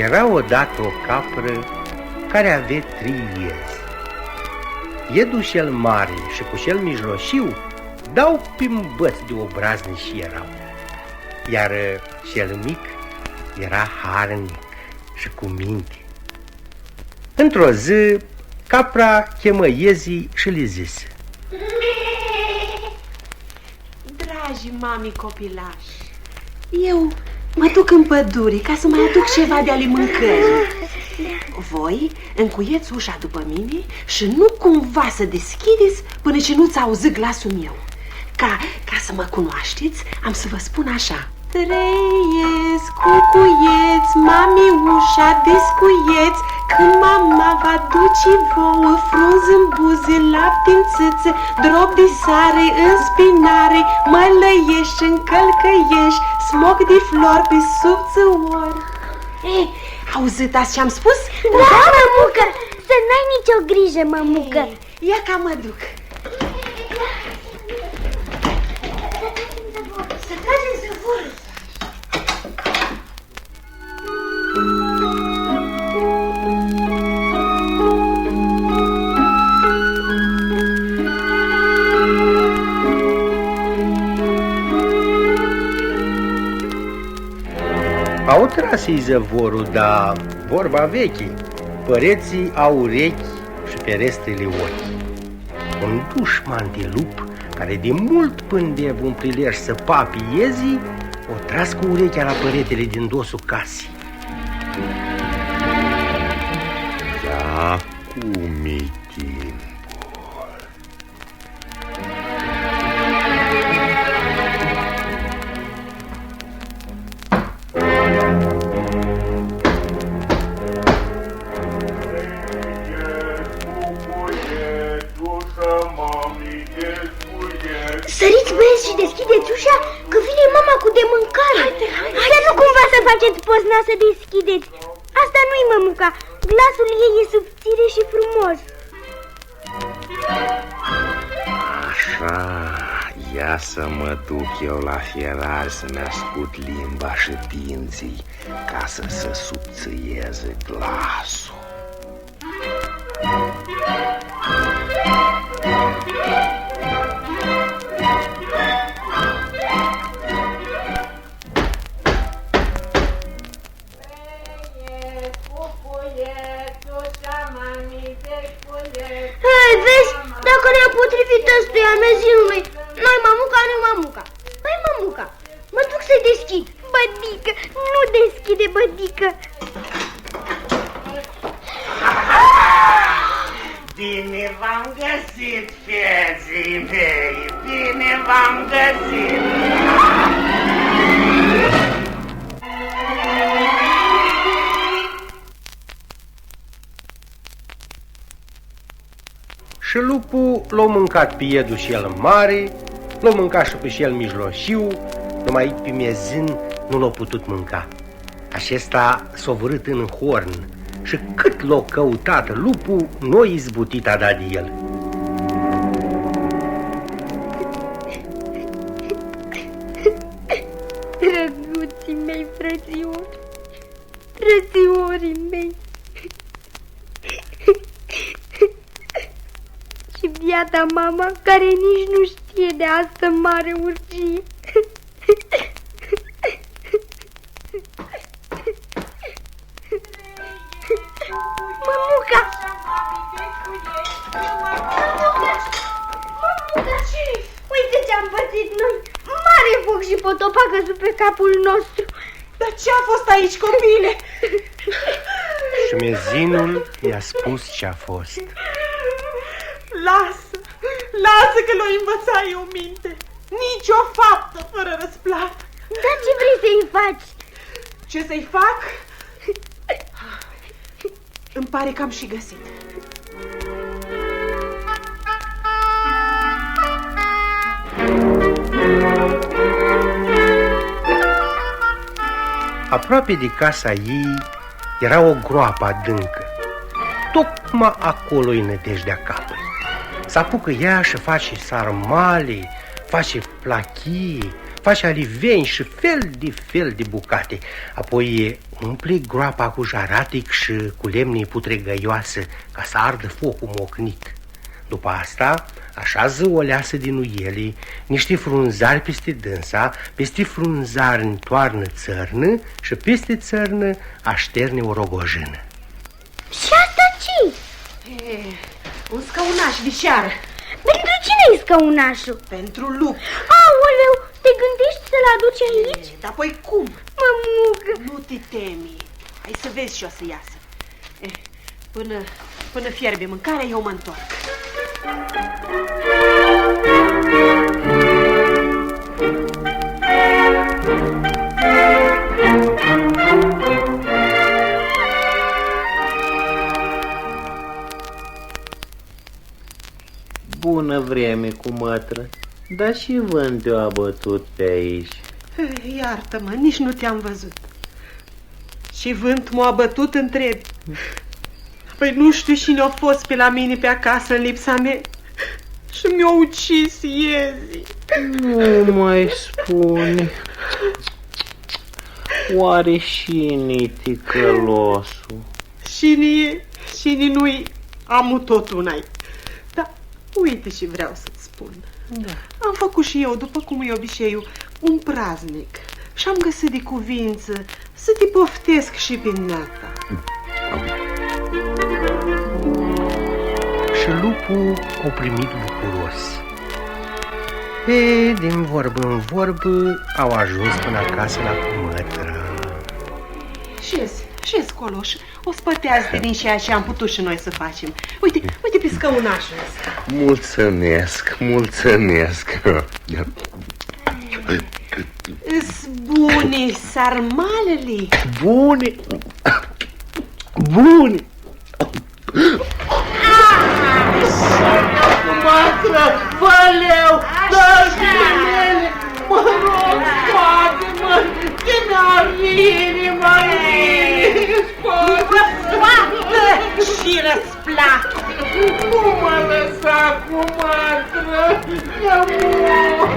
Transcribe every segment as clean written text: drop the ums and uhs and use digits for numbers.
Era odată o capră care avea 3 iezi. Iedul cel mare și cu cel mijlociu dau pimbăți de obraznici erau, iar cel mic era harnic și cu minte. Într-o zi, capra chemă iezii și le zise: Dragi mami copilași, eu mă duc în pădure ca să mai aduc ceva de-ale mâncării. Voi încuieți ușa după mine și nu cumva să deschideți până ce nu-ți auzi glasul meu. Ca să mă cunoașteți, am să vă spun așa: trăiesc, cucuieți, mami ușa descuieți, când mama va duce vouă frunz în buze, lapte în țâță, drop de sare în spinare, mălăiești în călcăiești, smoc de flori pe subțăor. Auzit ce-am spus? Da, mămucă, să n-ai nicio grijă, mămucă. Ia ca mă duc. Să tragem zăvorul. Au tras-i zăvorul, dar vorba veche, păreții au urechi și ferestele ochi. Un dușman de lup, care de mult pândea un prilej să papi iezii, o tras cu urechea la păretele din dosul casei. Acum-i timpul. Săriți, băieți, și deschideți ușa, că vine mama cu de mâncare. Dar nu cumva să faceți pozna să deschideți. Asta nu-i mămuca, glasul ei e subțire și frumos. Așa, ia să mă duc eu la fierar să-mi ascut limba și dinții, ca să se subțieze glasul. Hei, vezi, dacă ne-a potrivit ăstuia mezinului, noi mamuca, nu mamuca. Păi mamuca, mă duc să-i deschid. Bădică, nu deschide, bădică. Bine v-am găsit, fieții mei, bine v-am găsit. Și lupul l-a mâncat pe iedul și el mare, l-a mâncat și pe și el mijlociu, numai pe miezin nu l-a putut mânca. Acesta s-a vărât în horn și cât l-a căutat lupul, nu i izbutit a dat de el. Drăguții mei, frățiori, frățiorii mei. Și biata mama, care nici nu știe de asta mare urgie. Mămuca! Uite ce-am pățit noi! Mare foc și potop a căzut pe capul nostru. Dar ce a fost aici, copile? Și mezinul i-a spus ce a fost. Lasă că l-o învăța eu minte. Nici o faptă fără răsplată. Dar ce vrei să-i faci? Ce să-i fac? Îmi pare că am și găsit. Aproape de casa ei era o groapă adâncă. Tocmai acolo-i nădejdea capului. S-apucă ea și face sarmale, face plachii, face aliveni și fel de bucate. Apoi umple groapa cu jaratic și cu lemne putregăioasă ca să ardă focul mocnit. După asta așează o leasă din uiele, niște frunzari peste dânsa, peste frunzari întoarnă țărnă și peste țărnă așterne o rogojână. Și asta ce? Un scăunaș de șeară. Pentru cine e scăunașul? Pentru lup. Aoleu, te gândești să-l aduci aici? Dar apoi cum? Mămugă! Nu te temi. Hai să vezi și o să iasă. Până fierbe mâncarea, eu mă întorc. Bună vreme cu mătră, dar și vântul a bătut pe aici. Iartă-mă, nici nu te-am văzut. Și vânt m-a bătut întreb. Păi nu știu cine a fost pe la mine pe acasă în lipsa mea și mi-a ucis iezi. Nu mai spune. Oare și-ni ticălosul? Și nu-i, amul tot una-i. Dar uite și vreau să-ți spun. Da. Am făcut și eu, după cum e obiceiul, un praznic și am găsit de cuvință să te poftesc și pe nata. Și lupul o primit bucuros. Din vorbă în vorbă au ajuns până acasă la cumătră. Șezi, Coloș, o spăteați din ceea ce am putut și noi să facem. Uite pe scăunașul ăsta. Mulțumesc. Îs bune sarmalele. Bune! Mătră, văleu, dă-și mele, mă rog, scoate-mă, ce n-ar inima, Scoată și răsplată. cum mă lăsa cu mătră, că mor.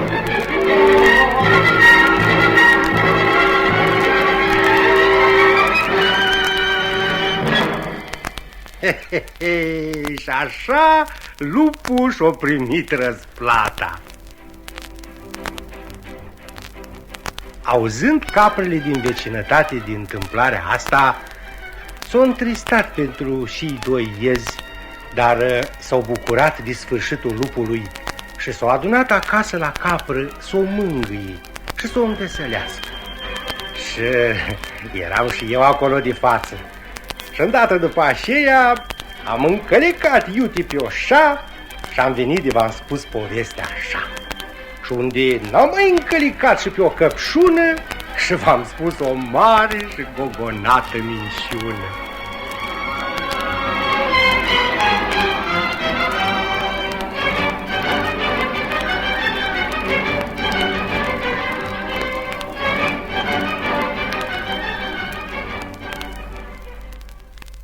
Și așa lupul și-a primit răsplata. Auzând caprele din vecinătate din întâmplarea asta, s-au întristat pentru și doi iezi, dar s-au bucurat de sfârșitul lupului și s-au adunat acasă la capră să o mângâie și să o înveselească. Și eram și eu acolo de față. Și îndată după aceea am încălecat iute pe oșa și am venit de v-am spus povestea așa. Și unde n-am mai încălicat și pe o căpșună și v-am spus o mare și gogonată minciună.